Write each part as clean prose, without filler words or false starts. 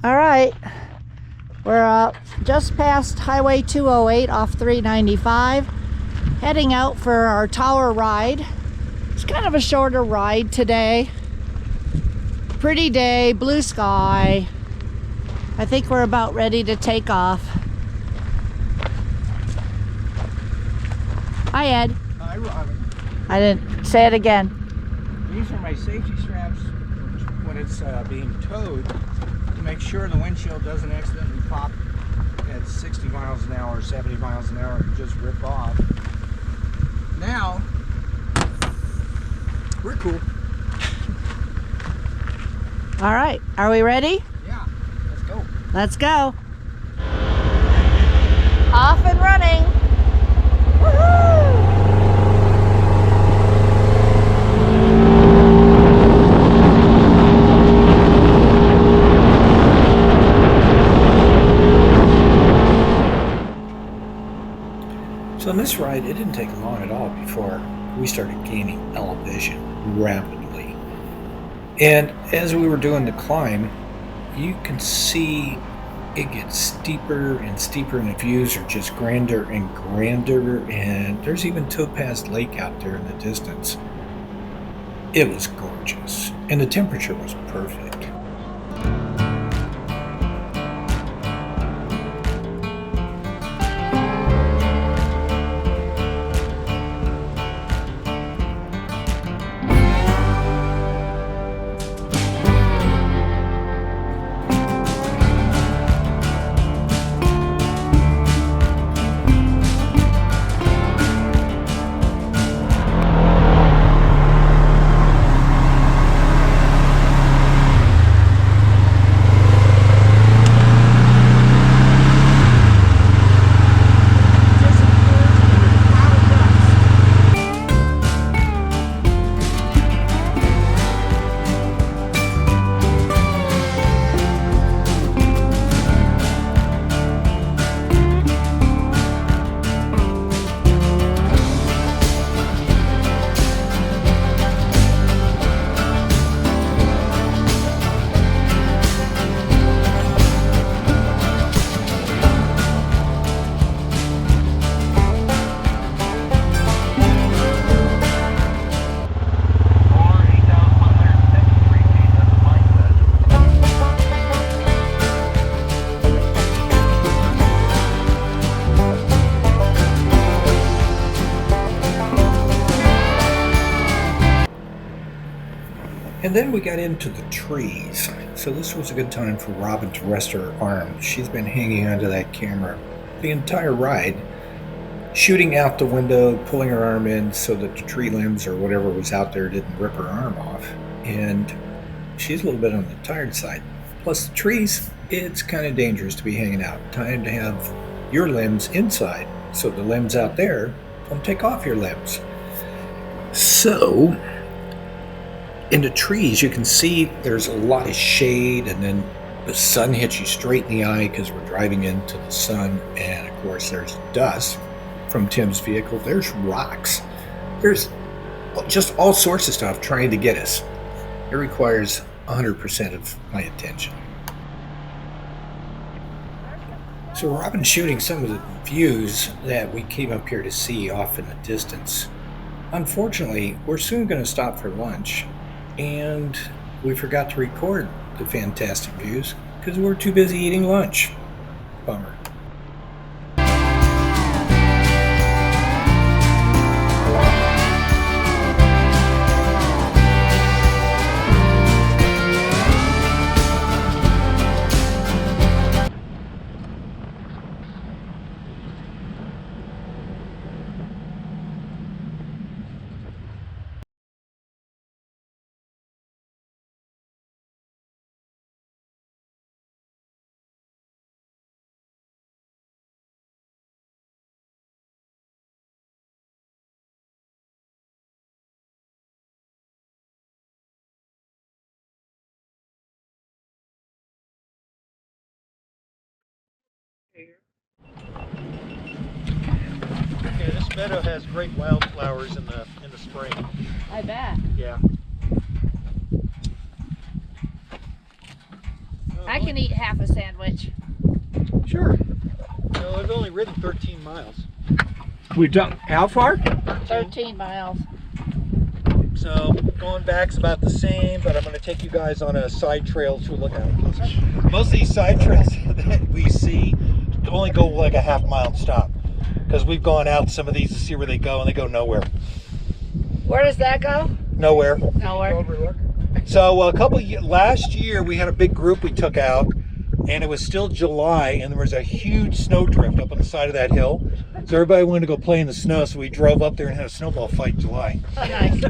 All right, we're just past Highway 208 off 395, heading out for our tower ride. It's kind of a shorter ride today. Pretty day, blue sky. I think we're about ready to take off. Hi, Ed. Hi, Robin. I didn't say it again. These are my safety straps when it's being towed to make sure the windshield doesn't accidentally pop at 60 miles an hour, 70 miles an hour, and just rip off. Now, we're cool. All right, are we ready? Yeah, let's go. Let's go. Off and running. Woohoo! So on this ride, it didn't take long at all before we started gaining elevation rapidly. And as we were doing the climb, you can see it gets steeper and steeper, and the views are just grander and grander, and there's even Topaz Lake out there in the distance. It was gorgeous, and the temperature was perfect. And then we got into the trees. So this was a good time for Robin to rest her arm. She's been hanging onto that camera the entire ride, shooting out the window, pulling her arm in so that the tree limbs or whatever was out there didn't rip her arm off. And she's a little bit on the tired side. Plus the trees, it's kind of dangerous to be hanging out. Time to have your limbs inside so the limbs out there don't take off your limbs. So in the trees, you can see there's a lot of shade, and then the sun hits you straight in the eye because we're driving into the sun. And of course, there's dust from Tim's vehicle. There's rocks. There's just all sorts of stuff trying to get us. It requires 100% of my attention. So Robin's shooting some of the views that we came up here to see off in the distance. Unfortunately, we're soon going to stop for lunch, and we forgot to record the fantastic views because we were too busy eating lunch. Bummer. Yeah, this meadow has great wildflowers in the spring. I bet. Yeah. I can eat half ridden 13 miles. We've done how far? 13 miles. So going back's about the same, but I'm going to take you guys on a side trail to look at. Most of these side trails that we see only go like a half mile and stop, because we've gone out some of these to see where they go, and they go nowhere. Where does that go? Nowhere. Nowhere. So last year we had a big group we took out, and it was still July, and there was a huge snow drift up on the side of that hill. So everybody wanted to go play in the snow, so we drove up there and had a snowball fight in July. Oh, nice.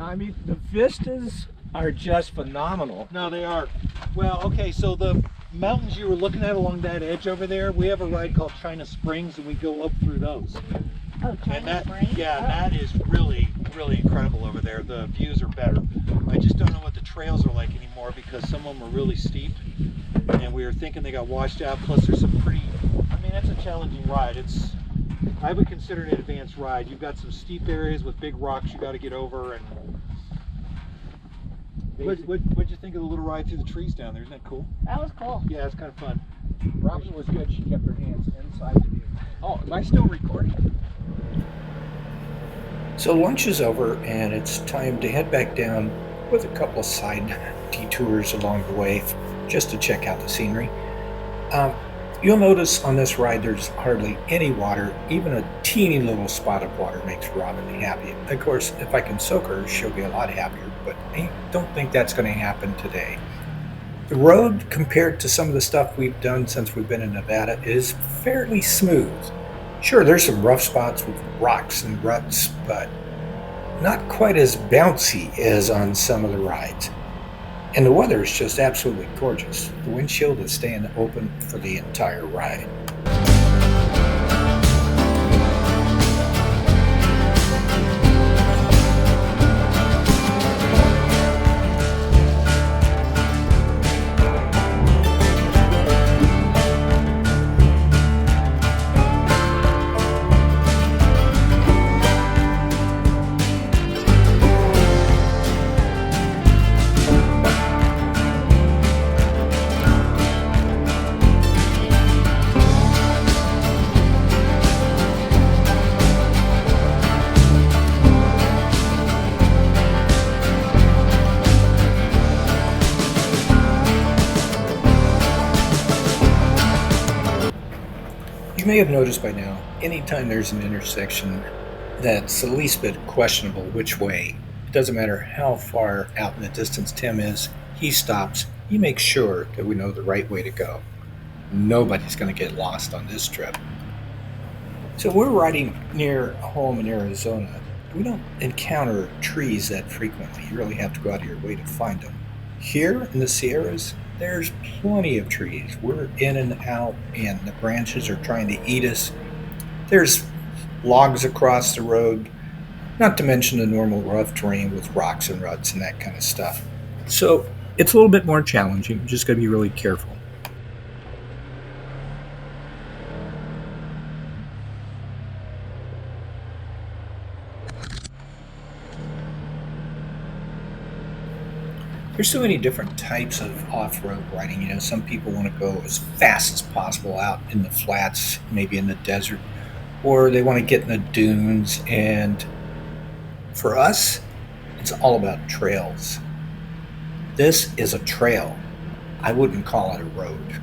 I mean, the vistas are just phenomenal. No, they are. Well, okay, so the mountains you were looking at along that edge over there, we have a ride called China Springs, and we go up through those. Oh, And that, Springs? yeah, that is really, really incredible over there. The views are better. I just don't know what the trails are like anymore, because some of them are really steep, and we were thinking they got washed out. Plus, there's some pretty, I mean, that's a challenging ride. I would consider it an advanced ride. You've got some steep areas with big rocks you got to get over. And what'd you think of the little ride through the trees down there? Isn't that cool? That was cool. Yeah, it's kind of fun. Robin was good. She kept her hands inside the vehicle. Oh, am I still recording? So lunch is over and it's time to head back down with a couple of side detours along the way just to check out the scenery. You'll notice on this ride there's hardly any water. Even a teeny little spot of water makes Robin happy. Of course, if I can soak her, she'll be a lot happier, but I don't think that's going to happen today. The road, compared to some of the stuff we've done since we've been in Nevada, is fairly smooth. Sure, there's some rough spots with rocks and ruts, but not quite as bouncy as on some of the rides. And the weather is just absolutely gorgeous. The windshield is staying open for the entire ride. You may have noticed by now, anytime there's an intersection that's the least bit questionable which way, it doesn't matter how far out in the distance Tim is, he stops. He makes sure that we know the right way to go. Nobody's going to get lost on this trip. So we're riding near home in Arizona. We don't encounter trees that frequently. You really have to go out of your way to find them. Here in the Sierras, there's plenty of trees. We're in and out, and the branches are trying to eat us. There's logs across the road, not to mention the normal rough terrain with rocks and ruts and that kind of stuff. So it's a little bit more challenging. Just got to be really careful. There's so many different types of off-road riding. You know, some people want to go as fast as possible out in the flats, maybe in the desert, or they want to get in the dunes. And for us, it's all about trails. This is a trail. I wouldn't call it a road.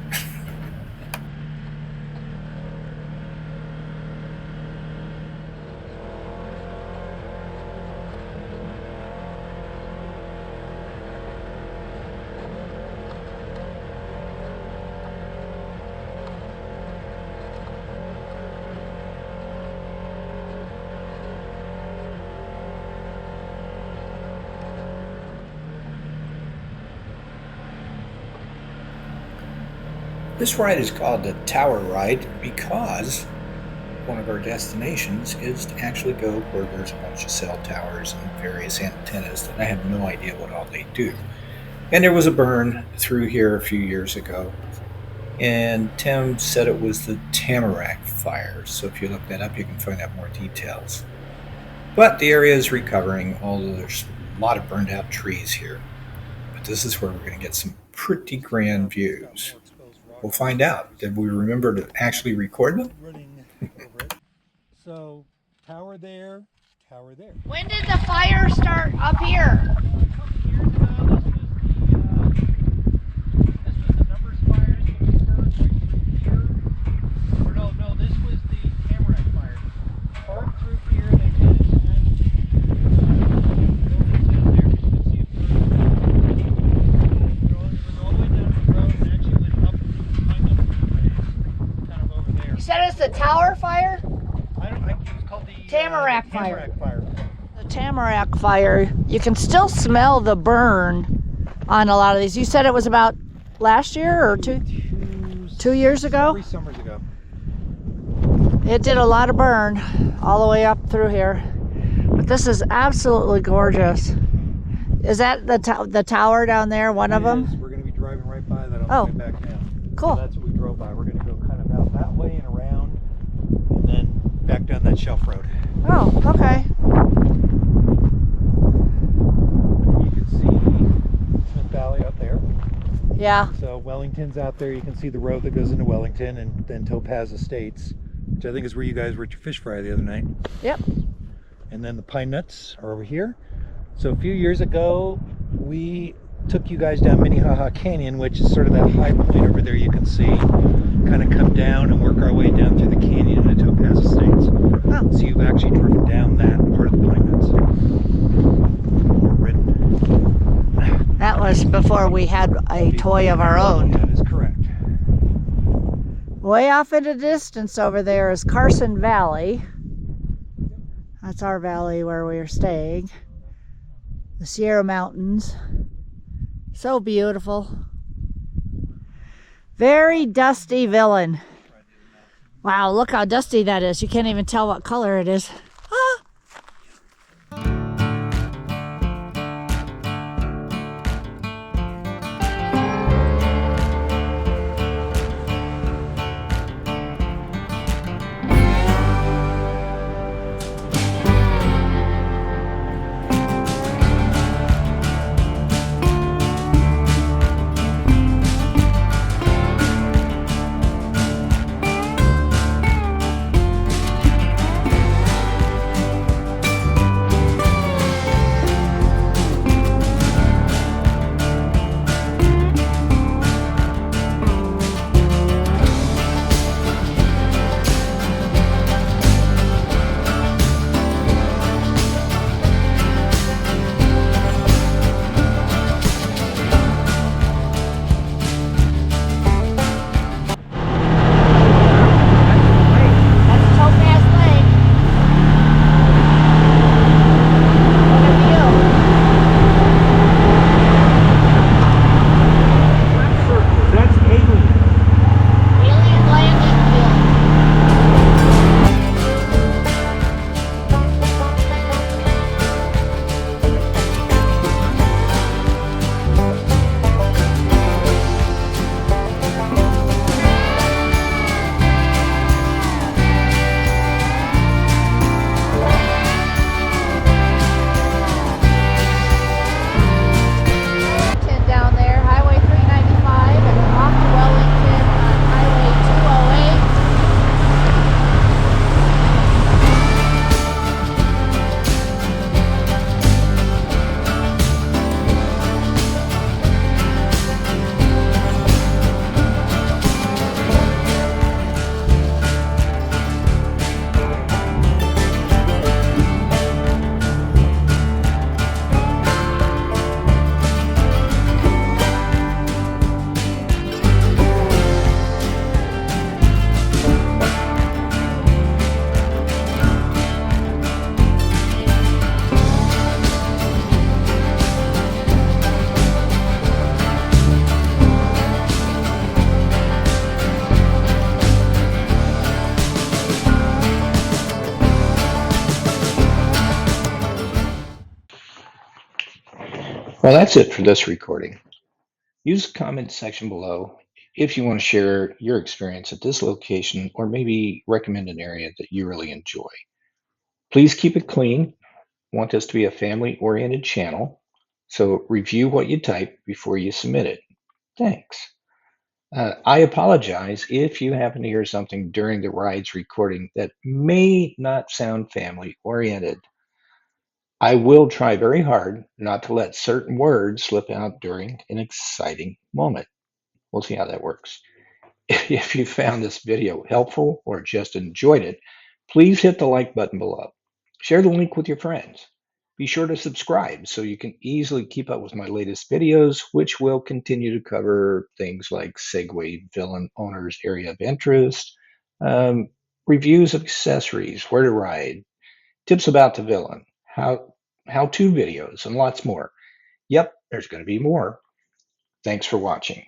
This ride is called the Tower Ride because one of our destinations is to actually go where there's a bunch of cell towers and various antennas that I have no idea what all they do. And there was a burn through here a few years ago, and Tim said it was the Tamarack fire. So if you look that up, you can find out more details. But the area is recovering, although there's a lot of burned out trees here. But this is where we're going to get some pretty grand views. We'll find out. Did we remember to actually record them? Running over it. So tower there, tower there. When did the fire start up here? A couple years ago, this was the numbers fires that burned right through here. Or no, this was the Tamarack fire. Burned through here, they did it buildings down there, you can see it burned. It was all the way down the road and actually went up kind of over there. You said it's the tower fire? It was called the Tamarack fire. Tamarack fire. The Tamarack fire. You can still smell the burn on a lot of these. You said it was about last year or 2 years ago? 3 summers ago. It did a lot of burn all the way up through here. But this is absolutely gorgeous. Is that the tower down there, one of them? We're going to be driving right by that on the way back now. Cool. So that's what we drove by. We're going to go kind of out that way and around, and then back down that shelf road. Oh, okay. You can see Smith Valley out there. Yeah. So Wellington's out there. You can see the road that goes into Wellington, and then Topaz Estates, which I think is where you guys were at your fish fry the other night. Yep. And then the pine nuts are over here. So a few years ago, we took you guys down Minnehaha Canyon, which is sort of that high point over there you can see. Kind of come down and work our way down through the canyon into Topaz Estates. Oh. So you've actually driven down that part of the pine nuts. Or ridden. That was before we had a toy of our own. That is correct. Way off in the distance over there is Carson Valley. That's our valley where we are staying. The Sierra Mountains. So beautiful. Very dusty villain. Wow, look how dusty that is. You can't even tell what color it is. Ah! That's Topaz Lake. Look at you. That's alien. Alien landing field. Wellington down there, Highway 395, and off to Wellington on Highway 208. Well, that's it for this recording. Use the comment section below if you want to share your experience at this location or maybe recommend an area that you really enjoy. Please keep it clean. Want this to be a family-oriented channel, so review what you type before you submit it. Thanks. I apologize if you happen to hear something during the ride's recording that may not sound family oriented. I will try very hard not to let certain words slip out during an exciting moment. We'll see how that works. If you found this video helpful or just enjoyed it, please hit the like button below. Share the link with your friends. Be sure to subscribe so you can easily keep up with my latest videos, which will continue to cover things like Segway villain owners' area of interest, um, reviews of accessories, where to ride, tips about the villain, how-to videos, and lots more. Yep, there's going to be more. Thanks for watching.